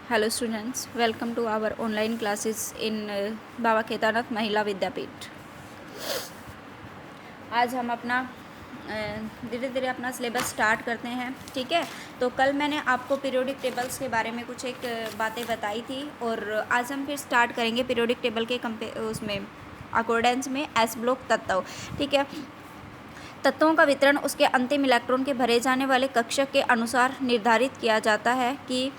Hello students, welcome to our online classes in Baba Kedarnath Mahila Vidyapeeth. आज हम अपना धीरे धीरे अपना सिलेबस स्टार्ट करते हैं। ठीक है, तो कल मैंने आपको पीरियोडिक टेबल्स के बारे में कुछ एक बातें बताई थी और आज हम फिर स्टार्ट करेंगे पीरियोडिक टेबल के उसमें अकॉर्डेंस में एस ब्लॉक तत्व। ठीक है, तत्वों का वितरण उसके अंतिम इलेक्ट्रॉन के भरे जाने वाले कक्षक के अनुसार निर्धारित किया जाता है कि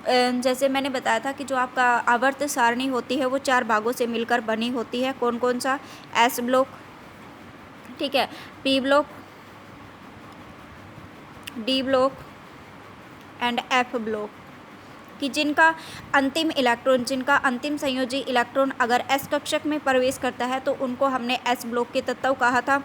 जैसे मैंने बताया था कि जो आपका आवर्त सारणी होती है वो 4 भागों से मिलकर बनी होती है। कौन कौन सा? एस ब्लॉक, ठीक है, P block, D block and F block, कि जिनका अंतिम संयोजी इलेक्ट्रॉन अगर एस कक्षक में प्रवेश करता है तो उनको हमने एस ब्लॉक के तत्व कहा था।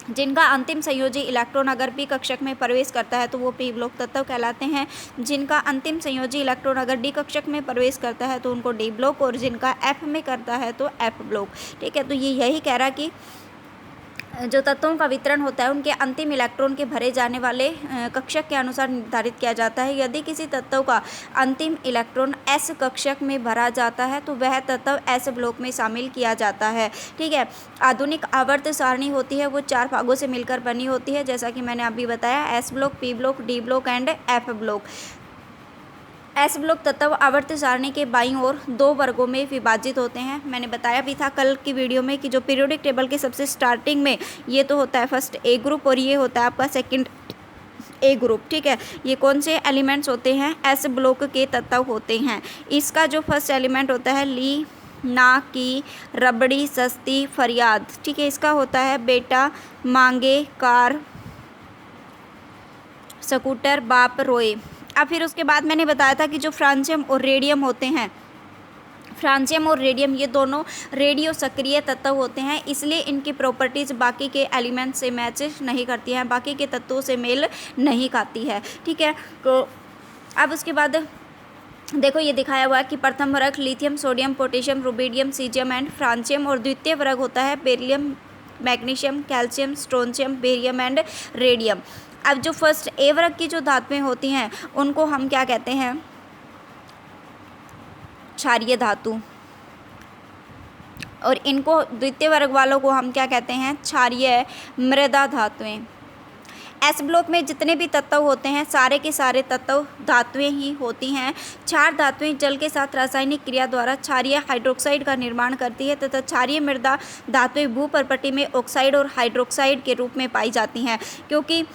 जिनका अंतिम संयोजी इलेक्ट्रॉन अगर पी कक्षक में प्रवेश करता है तो वो पी ब्लॉक तत्व कहलाते हैं। जिनका अंतिम संयोजी इलेक्ट्रॉन अगर डी कक्षक में प्रवेश करता है तो उनको डी ब्लॉक, और जिनका एफ में करता है तो एफ ब्लॉक। ठीक है, तो ये यही कह रहा कि जो तत्वों का वितरण होता है उनके अंतिम इलेक्ट्रॉन के भरे जाने वाले कक्षक के अनुसार निर्धारित किया जाता है। यदि किसी तत्व का अंतिम इलेक्ट्रॉन एस कक्षक में भरा जाता है तो वह तत्व एस ब्लॉक में शामिल किया जाता है। ठीक है, आधुनिक आवर्त सारणी होती है वो 4 भागों से मिलकर बनी होती है, जैसा कि मैंने अभी बताया, S block, P block, D block and F block. S block तत्व आवर्त सारणी के बाईं ओर 2 वर्गों में विभाजित होते हैं। मैंने बताया भी था कल की वीडियो में कि जो पीरियोडिक टेबल के सबसे स्टार्टिंग में ये तो होता है फर्स्ट ए ग्रुप और ये होता है आपका सेकंड ए ग्रुप। ठीक है, ये कौन से एलिमेंट्स होते हैं? एस ब्लॉक के तत्व होते हैं। इसका जो फर्स्ट एलिमेंट होता है ली, ना, की, रबड़ी, सस्ती, फरियाद। ठीक है, इसका होता है बेटा, मांगे, कार, स्कूटर, बाप, रोए। अब फिर उसके बाद मैंने बताया था कि जो फ्रांसियम और रेडियम होते हैं, फ्रांसियम और रेडियम ये दोनों रेडियो सक्रिय तत्व होते हैं, इसलिए इनकी प्रॉपर्टीज़ बाकी के एलिमेंट से मैच नहीं करती हैं, बाकी के तत्वों से मेल नहीं खाती है। ठीक है, तो अब उसके बाद देखो ये दिखाया हुआ है कि प्रथम वर्ग lithium, sodium, potassium, rubidium, caesium and francium, और द्वितीय वर्ग होता है beryllium, magnesium, calcium, strontium, barium and radium. अब जो फर्स्ट ए वर्ग की जो धातुएं होती हैं उनको हम क्या कहते हैं? क्षारीय धातु। और इनको द्वितीय वर्ग वालों को हम क्या कहते हैं? क्षारीय मृदा धातुएं। एस ब्लॉक में जितने भी तत्व होते हैं सारे के सारे तत्व धातुएं ही होती हैं। 4 धातुएं जल के साथ रासायनिक क्रिया द्वारा क्षारीय हाइड्रोक्साइड का निर्माण करती है तथा क्षारीय मृदा धातुएं भूपर्पटी में ऑक्साइड और हाइड्रोक्साइड के रूप में पाई जाती हैं। क्योंकि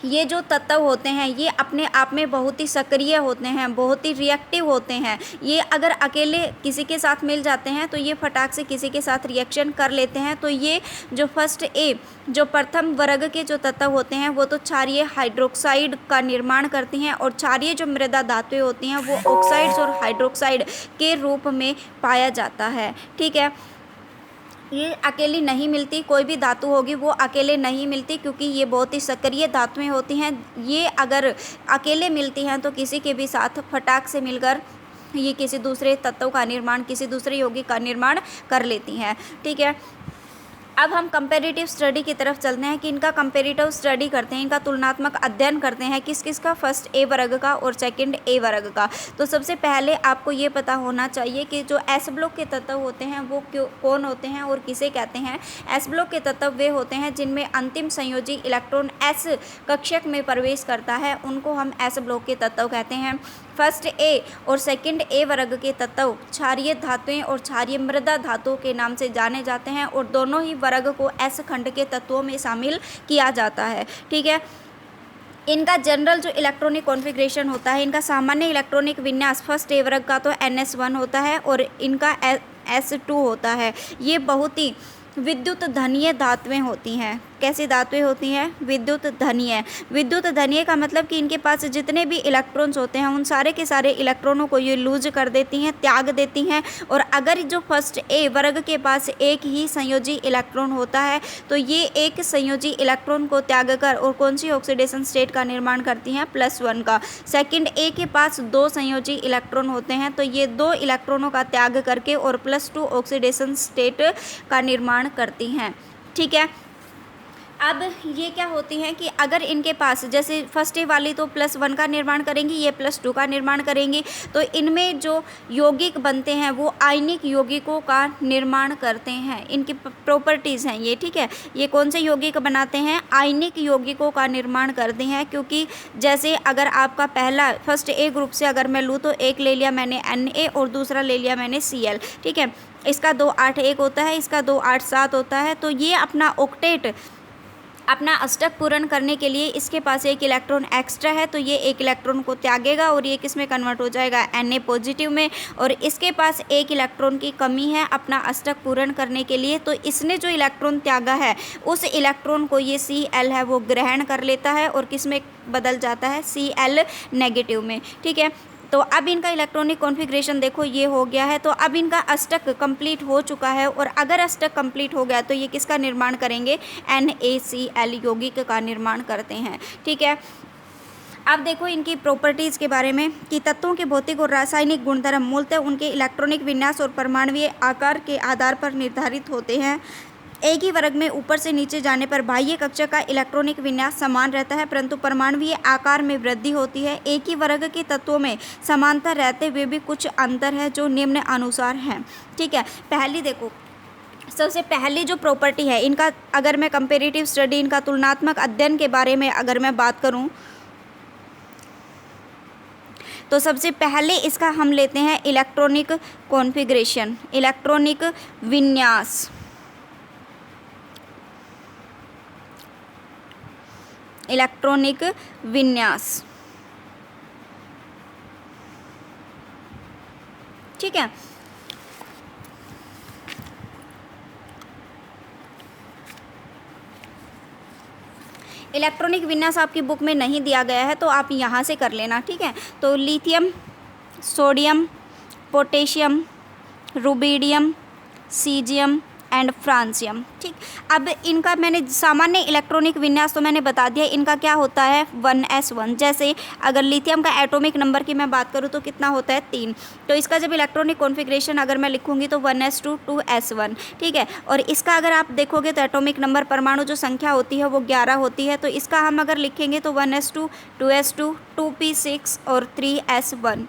ये जो तत्व होते हैं ये अपने आप में बहुत ही सक्रिय होते हैं, बहुत ही रिएक्टिव होते हैं। ये अगर अकेले किसी के साथ मिल जाते हैं तो ये फटाक से किसी के साथ रिएक्शन कर लेते हैं। तो ये जो फर्स्ट ए जो प्रथम वर्ग के जो तत्व होते हैं वो तो क्षारीय हाइड्रोक्साइड का निर्माण करती हैं, और क्षारीय जो मृदा धातुएं होती हैं वो ऑक्साइड्स और हाइड्रोक्साइड के रूप में पाया जाता है। ठीक है, ये अकेली नहीं मिलती, कोई भी धातु होगी वो अकेले नहीं मिलती, क्योंकि ये बहुत ही सक्रिय धातुएं होती हैं। ये अगर अकेले मिलती हैं तो किसी के भी साथ फटाक से मिलकर ये किसी दूसरे तत्व का निर्माण, किसी दूसरे यौगिक का निर्माण कर लेती हैं। ठीक है, अब हम कंपैरेटिव स्टडी की तरफ चलते हैं कि इनका कंपैरेटिव स्टडी करते हैं, इनका तुलनात्मक अध्ययन करते हैं किस किस का, फर्स्ट ए वर्ग का और सेकंड ए वर्ग का। तो सबसे पहले आपको ये पता होना चाहिए कि जो एस ब्लॉक के तत्व होते हैं वो कौन होते हैं और किसे कहते हैं। एस ब्लॉक के तत्व वे होते हैं जिनमें अंतिम संयोजी इलेक्ट्रॉन एस कक्षक में प्रवेश करता है, उनको हम एस ब्लॉक के तत्व कहते हैं। फर्स्ट ए और सेकंड ए वर्ग के तत्व क्षारीय धातुएं और क्षारीय मृदा धातुओं के नाम से जाने जाते हैं, और दोनों ही वर्ग को एस खंड के तत्वों में शामिल किया जाता है। ठीक है, इनका जनरल जो इलेक्ट्रॉनिक कॉन्फ़िगरेशन होता है, इनका सामान्य इलेक्ट्रॉनिक विन्यास फर्स्ट ए वर्ग का तो NS1 होता है और इनका S2 होता है। ये बहुत ही विद्युत धनीय धातुएं होती हैं। कैसी धातुएं होती हैं? विद्युत धनीय। विद्युत धनीय का मतलब कि इनके पास जितने भी इलेक्ट्रॉन्स होते हैं उन सारे के सारे इलेक्ट्रॉनों को ये लूज कर देती हैं, त्याग देती हैं। और अगर जो फर्स्ट ए वर्ग के पास एक ही संयोजी इलेक्ट्रॉन होता है तो ये एक संयोजी इलेक्ट्रॉन को त्याग कर और कौन सी ऑक्सीडेशन स्टेट का निर्माण करती हैं? +1 का। सेकंड ए के पास 2 संयोजी इलेक्ट्रॉन होते हैं तो ये 2 इलेक्ट्रॉनों का त्याग करके और +2 ऑक्सीडेशन स्टेट का निर्माण करती हैं। ठीक है, अब ये क्या होती हैं कि अगर इनके पास जैसे फर्स्ट ए वाली तो +1 का निर्माण करेंगी, ये +2 का निर्माण करेंगी, तो इनमें जो यौगिक बनते हैं वो आयनिक यौगिकों का निर्माण करते हैं। इनकी प्रॉपर्टीज़ हैं ये, ठीक है। ये कौन से यौगिक बनाते हैं? आयनिक यौगिकों का निर्माण करते हैं, क्योंकि जैसे अगर आपका पहला फर्स्ट ए ग्रुप से अगर मैं लूँ तो एक ले लिया मैंने Na और दूसरा ले लिया मैंने Cl, ठीक है। इसका 2 8 1 होता है, इसका 2 8 7 होता है। तो ये अपना ऑक्टेट, अपना अष्टक पूर्ण करने के लिए इसके पास एक इलेक्ट्रॉन एक्स्ट्रा है, तो ये एक इलेक्ट्रॉन को त्यागेगा और ये किस में कन्वर्ट हो जाएगा? Na पॉजिटिव में। और इसके पास एक इलेक्ट्रॉन की कमी है अपना अष्टक पूर्ण करने के लिए, तो इसने जो इलेक्ट्रॉन त्यागा है उस इलेक्ट्रॉन को ये Cl है वो ग्रहण कर लेता है और किस में बदल जाता है? Cl नेगेटिव में, ठीक है। तो अब इनका इलेक्ट्रॉनिक कॉन्फ़िगरेशन देखो ये हो गया है। तो अब इनका अष्टक कंप्लीट हो चुका है, और अगर अष्टक कंप्लीट हो गया तो ये किसका निर्माण करेंगे? NaCl यौगिक का निर्माण करते हैं, ठीक है। अब देखो इनकी प्रॉपर्टीज़ के बारे में कि तत्वों के भौतिक और रासायनिक गुणधर्म मूलतः उनके इलेक्ट्रॉनिक विन्यास और परमाणुीय आकार के आधार पर निर्धारित होते हैं। एक ही वर्ग में ऊपर से नीचे जाने पर बाह्य कक्षा का इलेक्ट्रॉनिक विन्यास समान रहता है, परंतु परमाणुीय आकार में वृद्धि होती है। एक ही वर्ग के तत्वों में समानता रहते हुए भी कुछ अंतर है जो निम्न अनुसार हैं, ठीक है। पहली देखो, सबसे पहली जो प्रॉपर्टी है इनका, अगर मैं कंपेरेटिव स्टडी, इनका तुलनात्मक अध्ययन के बारे में अगर मैं बात करूं तो सबसे पहले इसका हम लेते हैं इलेक्ट्रॉनिक कॉन्फ़िगरेशन, इलेक्ट्रॉनिक विन्यास। इलेक्ट्रॉनिक विन्यास, ठीक है। इलेक्ट्रॉनिक विन्यास आपकी बुक में नहीं दिया गया है तो आप यहाँ से कर लेना, ठीक है। तो lithium, sodium, potassium, rubidium, caesium and francium, ठीक। अब इनका मैंने सामान्य इलेक्ट्रॉनिक विन्यास तो मैंने बता दिया, इनका क्या होता है? 1s1। जैसे अगर लिथियम का एटॉमिक नंबर की मैं बात करूँ तो कितना होता है? 3। तो इसका जब इलेक्ट्रॉनिक कॉन्फ़िगरेशन अगर मैं लिखूँगी तो 1s2 2s1, ठीक है। और इसका अगर आप देखोगे तो एटॉमिक नंबर, परमाणु जो संख्या होती है वो 11 होती है। तो इसका हम अगर लिखेंगे तो 1s2 2s2 2p6 और 3s1।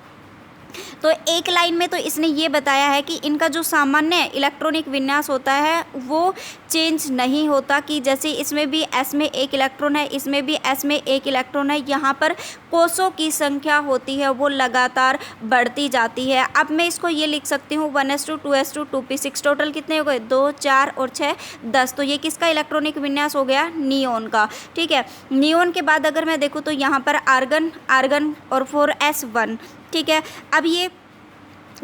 तो एक लाइन में तो इसने ये बताया है कि इनका जो सामान्य इलेक्ट्रॉनिक विन्यास होता है वो चेंज नहीं होता, कि जैसे इसमें भी S में एक इलेक्ट्रॉन है, इसमें भी S में एक इलेक्ट्रॉन है, यहाँ पर कोषों की संख्या होती है वो लगातार बढ़ती जाती है। अब मैं इसको ये लिख सकती हूँ 1s2 2s2 2p6, टोटल कितने हो गए? 2 4 और 6 10। तो ये किसका इलेक्ट्रॉनिक विन्यास हो गया? नियोन का, ठीक है। नियोन के बाद अगर मैं देखूँ तो यहाँ पर आर्गन, आर्गन और 4s1, ठीक है। अब ये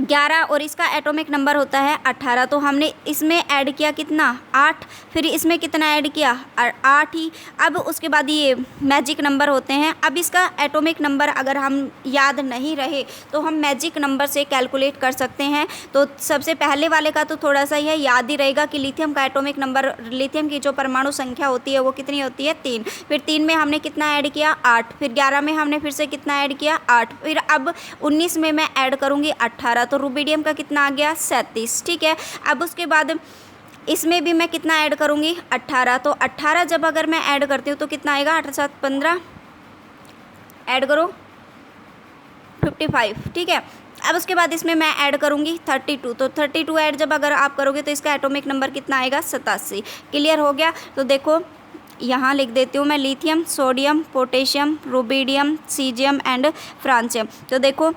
11 और इसका एटॉमिक नंबर होता है 18, तो हमने इसमें ऐड किया कितना? 8, फिर इसमें कितना ऐड किया? 8 ही। अब उसके बाद ये मैजिक नंबर होते हैं। अब इसका एटॉमिक नंबर अगर हम याद नहीं रहे तो हम मैजिक नंबर से कैलकुलेट कर सकते हैं। तो सबसे पहले वाले का तो थोड़ा सा यह याद ही रहेगा कि लिथियम का एटॉमिक नंबर, लिथियम की जो परमाणु संख्या होती है वो कितनी होती है? 3। फिर 3 में हमने कितना ऐड किया? 8। फिर 11 में हमने फिर से कितना ऐड किया? 8। फिर अब 19 में मैं ऐड करूँगी 18, तो रुबिडियम का कितना आ गया? 37, ठीक है। अब उसके बाद इसमें भी मैं कितना ऐड करूँगी? 18। तो 18 जब अगर मैं ऐड करती हूँ तो कितना आएगा? 8 7 15, ऐड करो 55, ठीक है। अब उसके बाद इसमें मैं ऐड करूँगी 32, तो 32 ऐड जब अगर आप करोगे तो इसका एटॉमिक नंबर कितना आएगा? 87। क्लियर हो गया? तो देखो यहाँ लिख देती हूँ मैं lithium, sodium, potassium, rubidium, caesium and francium. तो देखो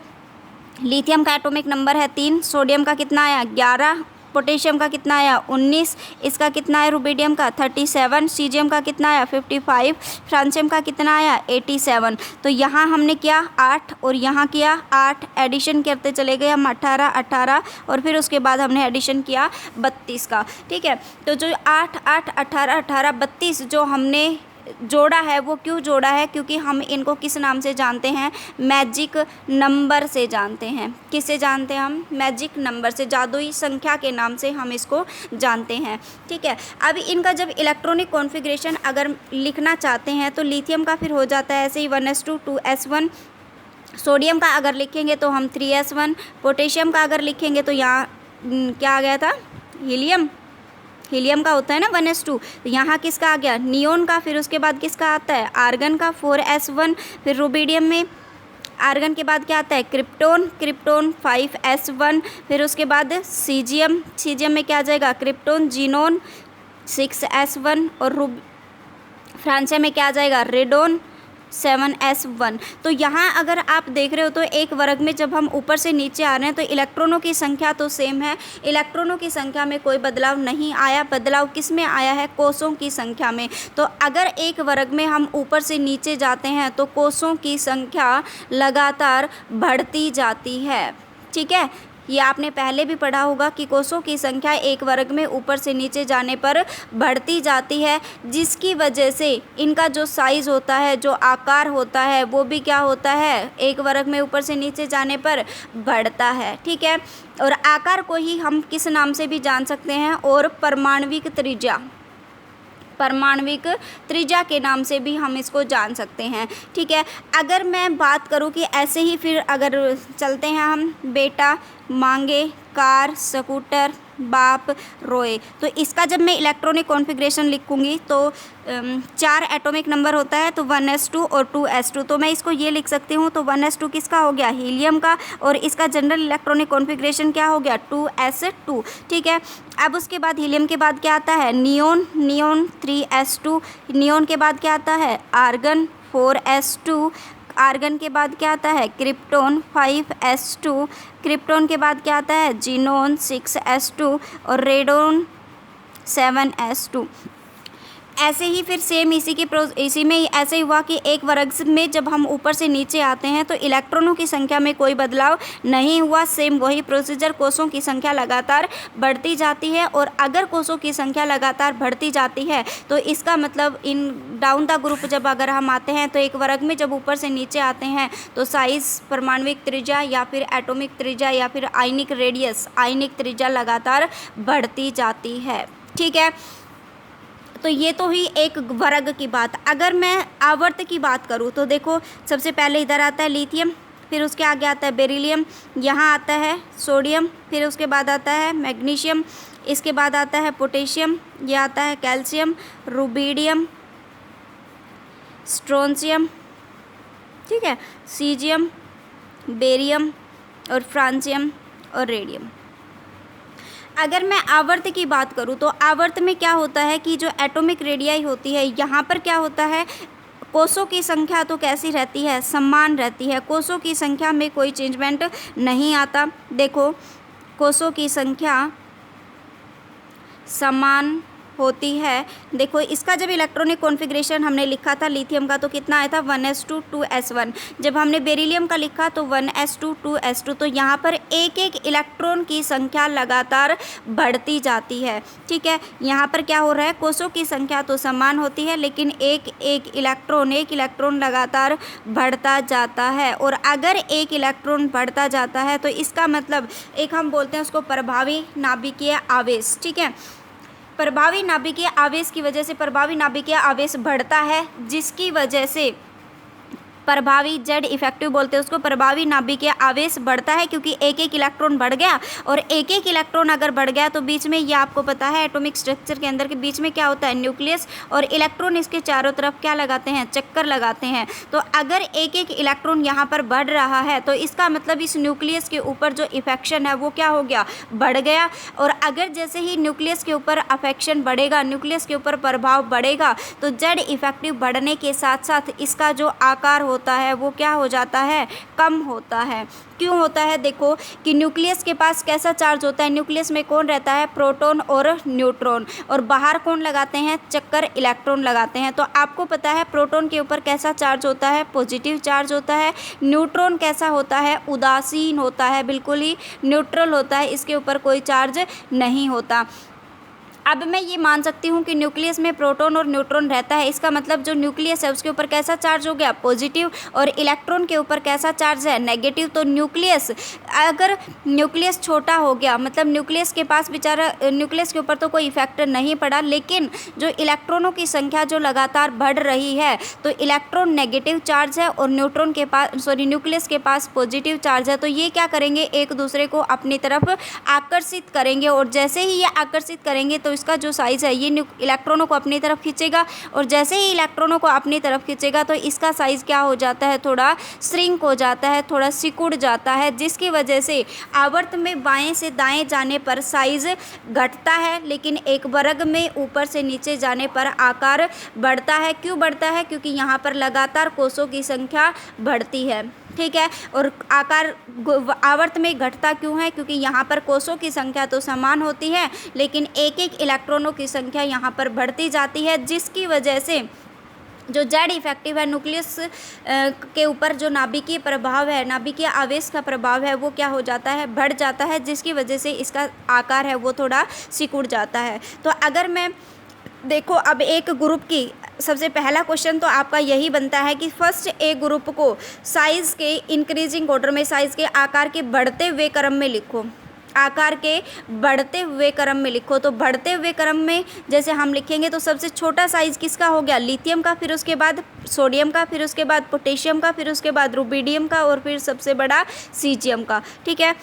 लिथियम का एटॉमिक नंबर है 3, सोडियम का कितना आया? 11, पोटेशियम का कितना आया? 19, इसका कितना है? रुबिडियम का 37, सीजियम का कितना आया? 55, फ्रांसियम का कितना आया? 87। तो यहाँ हमने किया 8 और यहाँ किया 8, एडिशन करते चले गए हम 18 18, और फिर उसके बाद हमने एडिशन किया 32 का, ठीक है। तो जो 8 8 18 18 32 जो हमने जोड़ा है वो क्यों जोड़ा है? क्योंकि हम इनको किस नाम से जानते हैं? मैजिक नंबर से जानते हैं। किससे जानते हैं हम? मैजिक नंबर से, जादुई संख्या के नाम से हम इसको जानते हैं, ठीक है। अब इनका जब इलेक्ट्रॉनिक कॉन्फ़िगरेशन अगर लिखना चाहते हैं तो लिथियम का फिर हो जाता है ऐसे ही 1s2 2s1, सोडियम का अगर लिखेंगे तो हम 3s1, पोटेशियम का अगर लिखेंगे तो यहाँ क्या आ गया था? हीलियम, हीलियम का होता है ना 1s2, तो यहाँ किसका आ गया नियोन का, फिर उसके बाद किसका आता है आर्गन का 4s1, फिर रुबिडियम में आर्गन के बाद क्या आता है क्रिप्टोन, क्रिप्टोन 5s1, फिर उसके बाद सीजियम, सीजियम में क्या आ जाएगा क्रिप्टोन, जीनोन 6s1 और फ्रांसियम में क्या आ जाएगा रेडोन 7s1। तो यहाँ अगर आप देख रहे हो तो एक वर्ग में जब हम ऊपर से नीचे आ रहे हैं तो इलेक्ट्रॉनों की संख्या तो सेम है, इलेक्ट्रॉनों की संख्या में कोई बदलाव नहीं आया, बदलाव किस में आया है कोषों की संख्या में। तो अगर एक वर्ग में हम ऊपर से नीचे जाते हैं तो कोषों की संख्या लगातार बढ़ती जाती है। ठीक है, ये आपने पहले भी पढ़ा होगा कि कोषों की संख्या एक वर्ग में ऊपर से नीचे जाने पर बढ़ती जाती है, जिसकी वजह से इनका जो साइज़ होता है, जो आकार होता है, वो भी क्या होता है एक वर्ग में ऊपर से नीचे जाने पर बढ़ता है। ठीक है, और आकार को ही हम किस नाम से भी जान सकते हैं, और परमाणविक त्रिज्या, परमाणविक त्रिज्या के नाम से भी हम इसको जान सकते हैं। ठीक है, अगर मैं बात करूं कि ऐसे ही फिर अगर चलते हैं हम बेटा मांगे कार स्कूटर बाप रोए, तो इसका जब मैं इलेक्ट्रॉनिक कॉन्फ़िगरेशन लिखूंगी तो 4 एटॉमिक नंबर होता है, तो 1s2 और 2s2, तो मैं इसको ये लिख सकती हूँ। तो 1s2 किसका हो गया हीलियम का, और इसका जनरल इलेक्ट्रॉनिक कॉन्फ़िगरेशन क्या हो गया 2s2। ठीक है, अब उसके बाद हीलियम के बाद क्या आता है नियोन, नियोन 3s2, नियोन के बाद क्या आता है आर्गन 4s2, आर्गन के बाद क्या आता है क्रिप्टोन 5s2, क्रिप्टोन के बाद क्या आता है जीनोन 6s2 और रेडोन 7s2। ऐसे ही फिर सेम इसी में ऐसे ही हुआ कि एक वर्ग में जब हम ऊपर से नीचे आते हैं तो इलेक्ट्रॉनों की संख्या में कोई बदलाव नहीं हुआ, सेम वही प्रोसीजर, कोषों की संख्या लगातार बढ़ती जाती है। और अगर कोषों की संख्या लगातार बढ़ती जाती है तो इसका मतलब इन डाउन द ग्रुप जब अगर हम आते हैं तो एक वर्ग में जब ऊपर से नीचे आते हैं तो साइज़, परमाणविक त्रिज्या या फिर एटॉमिक त्रिज्या या फिर आयनिक रेडियस, आयनिक त्रिज्या लगातार बढ़ती जाती है। ठीक है, तो ये तो ही एक वर्ग की बात। अगर मैं आवर्त की बात करूँ तो देखो सबसे पहले इधर आता है लिथियम, फिर उसके आगे आता है बेरिलियम, यहाँ आता है सोडियम, फिर उसके बाद आता है मैग्नीशियम, इसके बाद आता है पोटेशियम, ये आता है कैल्शियम, रुबिडियम, स्ट्रोंशियम, ठीक है, सीजियम, बेरियम और फ्रांसियम और रेडियम। अगर मैं आवर्त की बात करूं तो आवर्त में क्या होता है कि जो एटॉमिक रेडियाई होती है, यहाँ पर क्या होता है कोषों की संख्या तो कैसी रहती है समान रहती है, कोषों की संख्या में कोई चेंजमेंट नहीं आता। देखो कोषों की संख्या समान होती है। देखो इसका जब इलेक्ट्रॉनिक कॉन्फ़िगरेशन हमने लिखा था लिथियम का तो कितना आया था 1s2 2s1, जब हमने बेरिलियम का लिखा तो 1s2 2s2। तो यहाँ पर एक एक इलेक्ट्रॉन की संख्या लगातार बढ़ती जाती है। ठीक है, यहाँ पर क्या हो रहा है कोषों की संख्या तो समान होती है लेकिन एक इलेक्ट्रॉन लगातार बढ़ता जाता है। और अगर एक इलेक्ट्रॉन बढ़ता जाता है तो इसका मतलब एक हम बोलते हैं उसको प्रभावी नाभिकीय आवेश। ठीक है, प्रभावी नाभिकीय आवेश की वजह से प्रभावी नाभिकीय आवेश बढ़ता है, जिसकी वजह से प्रभावी जेड इफेक्टिव बोलते हैं उसको, प्रभावी नाभिकीय आवेश बढ़ता है क्योंकि एक एक इलेक्ट्रॉन बढ़ गया। और एक एक इलेक्ट्रॉन अगर बढ़ गया तो बीच में ये आपको पता है एटॉमिक स्ट्रक्चर के अंदर के बीच में क्या होता है न्यूक्लियस, और इलेक्ट्रॉन इसके चारों तरफ क्या लगाते हैं चक्कर लगाते हैं। तो अगर एक एक इलेक्ट्रॉन यहाँ पर बढ़ रहा है तो इसका मतलब इस न्यूक्लियस के ऊपर जो इफेक्शन है वो क्या हो गया बढ़ गया। और अगर जैसे ही न्यूक्लियस के ऊपर अफेक्शन बढ़ेगा, न्यूक्लियस के ऊपर प्रभाव बढ़ेगा तो जेड इफेक्टिव बढ़ने के साथ साथ इसका जो आकार होता है वो क्या हो जाता है कम होता है। क्यों होता है देखो कि न्यूक्लियस के पास कैसा चार्ज होता है, न्यूक्लियस में कौन रहता है प्रोटॉन और न्यूट्रॉन, और बाहर कौन लगाते हैं चक्कर इलेक्ट्रॉन लगाते हैं। तो आपको पता है प्रोटॉन के ऊपर कैसा चार्ज होता है पॉजिटिव चार्ज होता है, न्यूट्रॉन कैसा होता है उदासीन होता है, बिल्कुल ही न्यूट्रल होता है, इसके ऊपर कोई चार्ज नहीं होता। अब मैं ये मान सकती हूँ कि न्यूक्लियस में प्रोटॉन और न्यूट्रॉन रहता है, इसका मतलब जो न्यूक्लियस है उसके ऊपर कैसा चार्ज हो गया पॉजिटिव, और इलेक्ट्रॉन के ऊपर कैसा चार्ज है नेगेटिव। तो न्यूक्लियस अगर न्यूक्लियस छोटा हो गया मतलब न्यूक्लियस के पास बेचारा न्यूक्लियस के ऊपर तो कोई इफेक्ट नहीं पड़ा, लेकिन जो इलेक्ट्रॉनों की संख्या जो लगातार बढ़ रही है तो इलेक्ट्रॉन नेगेटिव चार्ज है और न्यूट्रॉन के पास न्यूक्लियस के पास पॉजिटिव चार्ज है। तो ये क्या करेंगे एक दूसरे को अपनी तरफ आकर्षित करेंगे, और जैसे ही ये आकर्षित करेंगे तो इसका जो साइज़ है ये इलेक्ट्रॉनों को अपनी तरफ खींचेगा, और जैसे ही इलेक्ट्रॉनों को अपनी तरफ खींचेगा तो इसका साइज़ क्या हो जाता है, थोड़ा श्रिंक हो जाता है, थोड़ा सिकुड़ जाता है, जिसकी वजह से आवर्त में बाएं से दाएं जाने पर साइज़ घटता है, लेकिन एक वर्ग में ऊपर से नीचे जाने पर आकार बढ़ता है। क्यों बढ़ता है? क्योंकि यहाँ पर लगातार कोषों की संख्या बढ़ती है, ठीक है। और आकार आवर्त में घटता क्यों है? क्योंकि यहाँ पर कोषों की संख्या तो समान होती है, लेकिन एक एक इलेक्ट्रॉनों की संख्या यहाँ पर बढ़ती जाती है, जिसकी वजह से जो जेड इफेक्टिव है, न्यूक्लियस के ऊपर जो नाभिकीय प्रभाव है, नाभिकीय आवेश का प्रभाव है, वो क्या हो जाता है, बढ़ जाता है, जिसकी वजह से इसका आकार है वो थोड़ा सिकुड़ जाता है। तो अगर मैं देखो अब एक ग्रुप की सबसे पहला क्वेश्चन तो आपका यही बनता है कि फर्स्ट ए ग्रुप को साइज़ के इंक्रीजिंग ऑर्डर में, साइज़ के आकार के बढ़ते हुए क्रम में लिखो, आकार के बढ़ते हुए क्रम में लिखो। तो बढ़ते हुए क्रम में जैसे हम लिखेंगे तो सबसे छोटा साइज़ किसका हो गया, लिथियम का, फिर उसके बाद सोडियम का, फिर उसके बाद पोटेशियम का, फिर उसके बाद रुबिडियम का, और फिर सबसे बड़ा सीजियम का, ठीक है।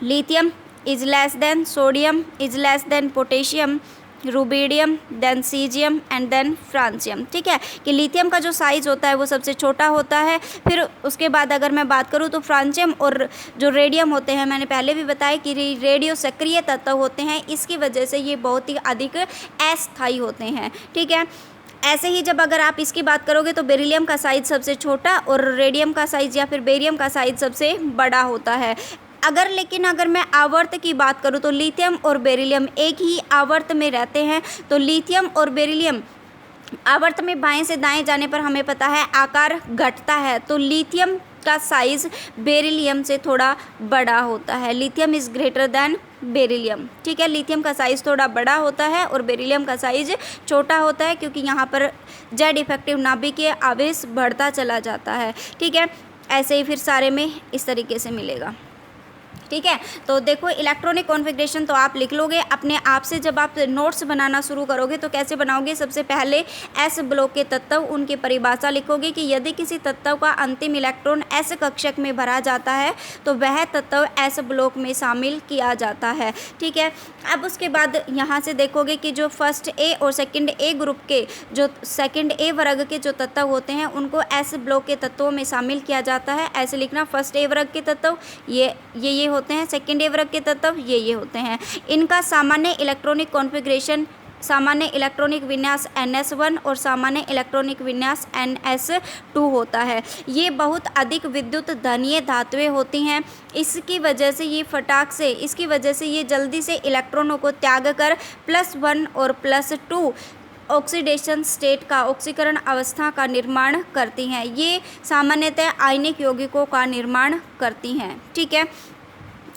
Lithium is less than sodium, is less than potassium, rubidium, then caesium and then francium, ठीक है। कि लिथियम का जो साइज़ होता है वो सबसे छोटा होता है, फिर उसके बाद अगर मैं बात करूँ तो फ्रांसियम और जो रेडियम होते हैं, मैंने पहले भी बताया कि रेडियो सक्रिय तत्व होते हैं, इसकी वजह से ये बहुत ही अधिक अस्थायी होते हैं, ठीक है। ऐसे ही जब अगर आप इसकी बात करोगे तो बेरिलियम का साइज़ सबसे छोटा और रेडियम का साइज़ या फिर बेरियम का साइज़ सबसे बड़ा होता है। लेकिन अगर मैं आवर्त की बात करूँ तो लिथियम और बेरिलियम एक ही आवर्त में रहते हैं, तो लिथियम और बेरिलियम आवर्त में बाएं से दाएं जाने पर हमें पता है आकार घटता है, तो लिथियम का साइज़ बेरिलियम से थोड़ा बड़ा होता है। Lithium is greater than beryllium, ठीक है। लिथियम का साइज़ थोड़ा बड़ा होता है और बेरिलियम का साइज़ छोटा होता है, क्योंकि यहाँ पर जेड इफेक्टिव नाभिकीय आवेश बढ़ता चला जाता है, ठीक है। ऐसे ही फिर सारे में इस तरीके से मिलेगा, ठीक है। तो देखो इलेक्ट्रॉनिक कॉन्फ़िगरेशन तो आप लिख लोगे अपने आप से। जब आप नोट्स बनाना शुरू करोगे तो कैसे बनाओगे, सबसे पहले एस ब्लॉक के तत्व, उनकी परिभाषा लिखोगे कि यदि किसी तत्व का अंतिम इलेक्ट्रॉन एस कक्षक में भरा जाता है तो वह तत्व एस ब्लॉक में शामिल किया जाता है, ठीक है। अब उसके बाद यहाँ से देखोगे कि जो फर्स्ट ए और सेकेंड ए ग्रुप के, जो सेकेंड ए वर्ग के जो तत्व होते हैं उनको एस ब्लॉक के तत्वों में शामिल किया जाता है। ऐसे लिखना, फर्स्ट ए वर्ग के तत्व ये होते हैं, सेकेंड ए वर्ग के तत्व ये होते हैं। इनका सामान्य इलेक्ट्रॉनिक कॉन्फ़िगरेशन, सामान्य इलेक्ट्रॉनिक विन्यास NS1 और सामान्य इलेक्ट्रॉनिक विन्यास NS2 होता है। ये बहुत अधिक विद्युत धनीय धातुएं होती हैं, इसकी वजह से ये जल्दी से इलेक्ट्रॉनों को त्याग कर +1 और +2 ऑक्सीडेशन स्टेट का, ऑक्सीकरण अवस्था का निर्माण करती हैं। ये सामान्यतः आयनिक यौगिकों का निर्माण करती हैं, ठीक है।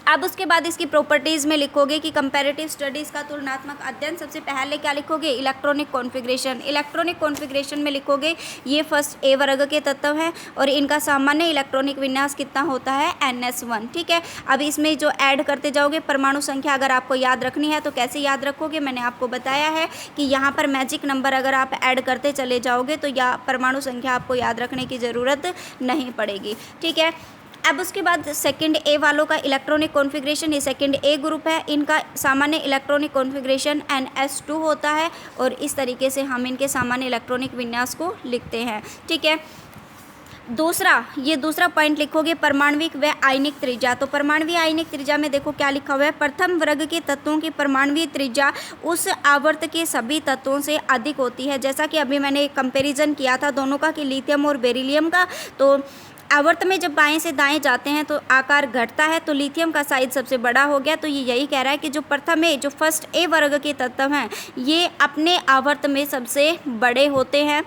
अब उसके बाद इसकी प्रॉपर्टीज़ में लिखोगे कि कंपैरेटिव स्टडीज़ का तुलनात्मक अध्ययन। सबसे पहले क्या लिखोगे, इलेक्ट्रॉनिक कॉन्फ़िगरेशन। इलेक्ट्रॉनिक कॉन्फ़िगरेशन में लिखोगे ये फर्स्ट ए वर्ग के तत्व हैं और इनका सामान्य इलेक्ट्रॉनिक विन्यास कितना होता है, NS1, ठीक है। अब इसमें जो ऐड करते जाओगे परमाणु संख्या अगर आपको याद रखनी है तो कैसे याद रखोगे, मैंने आपको बताया है कि यहाँ पर मैजिक नंबर अगर आप ऐड करते चले जाओगे तो या परमाणु संख्या आपको याद रखने की ज़रूरत नहीं पड़ेगी, ठीक है। अब उसके बाद सेकंड ए वालों का इलेक्ट्रॉनिक कॉन्फ़िगरेशन, ये सेकंड ए ग्रुप है, इनका सामान्य इलेक्ट्रॉनिक कॉन्फ़िगरेशन NS2 होता है और इस तरीके से हम इनके सामान्य इलेक्ट्रॉनिक विन्यास को लिखते हैं, ठीक है। दूसरा पॉइंट लिखोगे परमाणविक व आयनिक त्रिज्या। तो परमाणवीय आयनिक त्रिज्या में देखो क्या लिखा हुआ है, प्रथम वर्ग के तत्वों की परमाणवीय त्रिज्या उस आवर्त के सभी तत्वों से अधिक होती है। जैसा कि अभी मैंने कंपैरिजन किया था दोनों का कि लिथियम और बेरिलियम का, तो आवर्त में जब बाएं से दाएं जाते हैं तो आकार घटता है, तो लिथियम का साइज सबसे बड़ा हो गया। तो ये यही कह रहा है कि जो फर्स्ट ए वर्ग के तत्व हैं ये अपने आवर्त में सबसे बड़े होते हैं।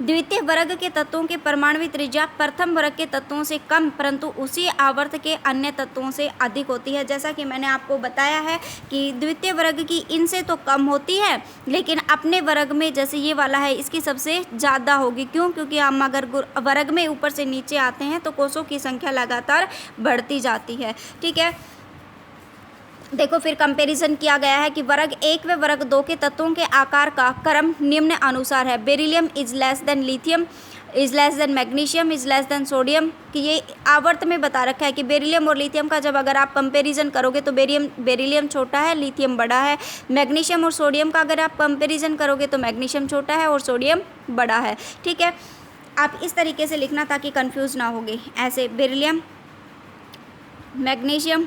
द्वितीय वर्ग के तत्वों की परमाणु त्रिज्या प्रथम वर्ग के तत्वों से कम परंतु उसी आवर्त के अन्य तत्वों से अधिक होती है। जैसा कि मैंने आपको बताया है कि द्वितीय वर्ग की इनसे तो कम होती है, लेकिन अपने वर्ग में जैसे ये वाला है इसकी सबसे ज़्यादा होगी। क्यों? क्योंकि हम अगर वर्ग में ऊपर से नीचे आते हैं तो कोषों की संख्या लगातार बढ़ती जाती है। ठीक है, देखो फिर कंपैरिजन किया गया है कि वर्ग 1 व वर्ग 2 के तत्वों के आकार का क्रम निम्न अनुसार है। Beryllium is less then lithium, is less than magnesium, is less than sodium, कि ये आवर्त में बता रखा है कि बेरिलियम और लिथियम का जब अगर आप कंपैरिजन करोगे तो बेरिलियम छोटा है, लिथियम बड़ा है। मैग्नीशियम और सोडियम का अगर आप कंपैरिजन करोगे तो मैग्नीशियम छोटा है और सोडियम बड़ा है। ठीक है, आप इस तरीके से लिखना ताकि कंफ्यूज ना होगे। ऐसे beryllium, magnesium,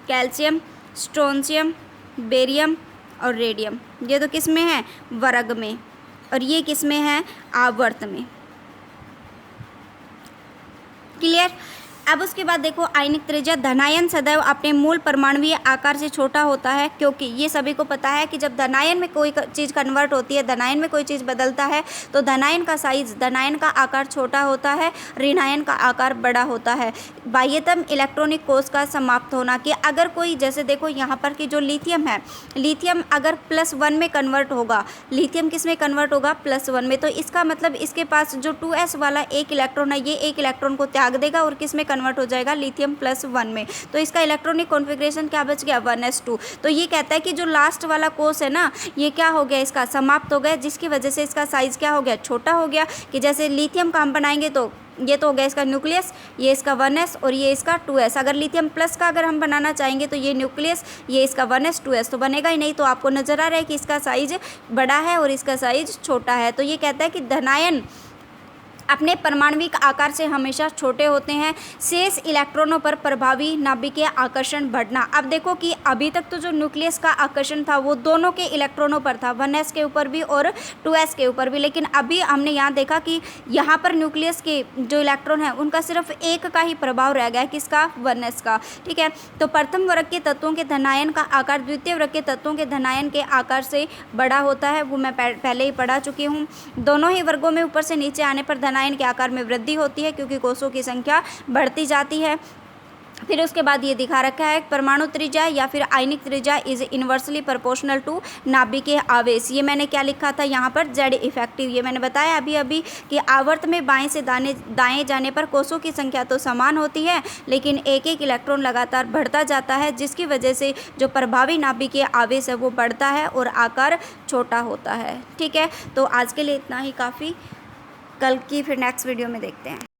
calcium, strontium, barium और रेडियम, ये तो किस में है, वर्ग में, और ये किस में है, आवर्त में। क्लियर। अब उसके बाद देखो आयनिक त्रिज्या, धनायन सदैव अपने मूल परमाणुीय आकार से छोटा होता है, क्योंकि ये सभी को पता है कि जब धनायन में कोई चीज़ कन्वर्ट होती है, धनायन में कोई चीज़ बदलता है तो धनायन का साइज, धनायन का आकार छोटा होता है, ऋणायन का आकार बड़ा होता है। बाह्यतम इलेक्ट्रॉनिक कोष का समाप्त होना, कि अगर कोई, जैसे देखो यहाँ पर कि जो लिथियम है, लिथियम अगर +1 में कन्वर्ट होगा, लिथियम किस में कन्वर्ट होगा, +1 में, तो इसका मतलब इसके पास जो 2s वाला एक इलेक्ट्रॉन है, ये एक इलेक्ट्रॉन को त्याग देगा और किस में कन्वर्ट हो जाएगा, लिथियम +1 में। तो इसका इलेक्ट्रॉनिक कॉन्फ़िगरेशन क्या बच गया, 1s2। तो ये कहता है कि जो लास्ट वाला कोष है ना, ये क्या हो गया, इसका समाप्त हो गया, जिसकी वजह से इसका साइज़ क्या हो गया, छोटा हो गया। कि जैसे लिथियम का हम बनाएंगे तो ये तो हो गया इसका न्यूक्लियस, ये इसका 1s और ये इसका 2s। अगर लिथियम प्लस का अगर हम बनाना चाहेंगे तो ये न्यूक्लियस, ये इसका 1s 2s तो बनेगा ही नहीं। तो आपको नज़र आ रहा है कि इसका साइज बड़ा है और इसका साइज छोटा है। तो ये कहता है कि धनायन अपने परमाणविक आकार से हमेशा छोटे होते हैं। शेष इलेक्ट्रॉनों पर प्रभावी नाभिकीय आकर्षण बढ़ना। अब देखो कि अभी तक तो जो न्यूक्लियस का आकर्षण था वो दोनों के इलेक्ट्रॉनों पर था, 1s के ऊपर भी और 2s के ऊपर भी, लेकिन अभी हमने यहाँ देखा कि यहाँ पर न्यूक्लियस के जो इलेक्ट्रॉन है उनका सिर्फ एक का ही प्रभाव रह गया, किसका, 1s का। ठीक है, तो प्रथम वर्ग के तत्वों के धनायन का आकार द्वितीय वर्ग के तत्वों के धनायन के आकार से बड़ा होता है, वो मैं पहले ही पढ़ा चुकी हूँ। दोनों ही वर्गों में ऊपर से नीचे आने पर धनायन के आकार में वृद्धि होती है, क्योंकि कोषों की संख्या बढ़ती जाती है। फिर उसके बाद ये दिखा रखा है परमाणु त्रिज्या या फिर आयनिक त्रिज्या इज इन्वर्सली प्रोपोर्शनल टू नाभिकीय आवेश। ये मैंने क्या लिखा था यहाँ पर, जेड इफेक्टिव। ये मैंने बताया अभी कि आवर्त में बाएं से दाएं जाने पर कोषों की संख्या तो समान होती है, लेकिन एक एक इलेक्ट्रॉन लगातार बढ़ता जाता है, जिसकी वजह से जो प्रभावी नाभिकीय आवेश है वो बढ़ता है और आकार छोटा होता है। ठीक है, तो आज के लिए इतना ही काफ़ी। कल की फिर नेक्स्ट वीडियो में देखते हैं।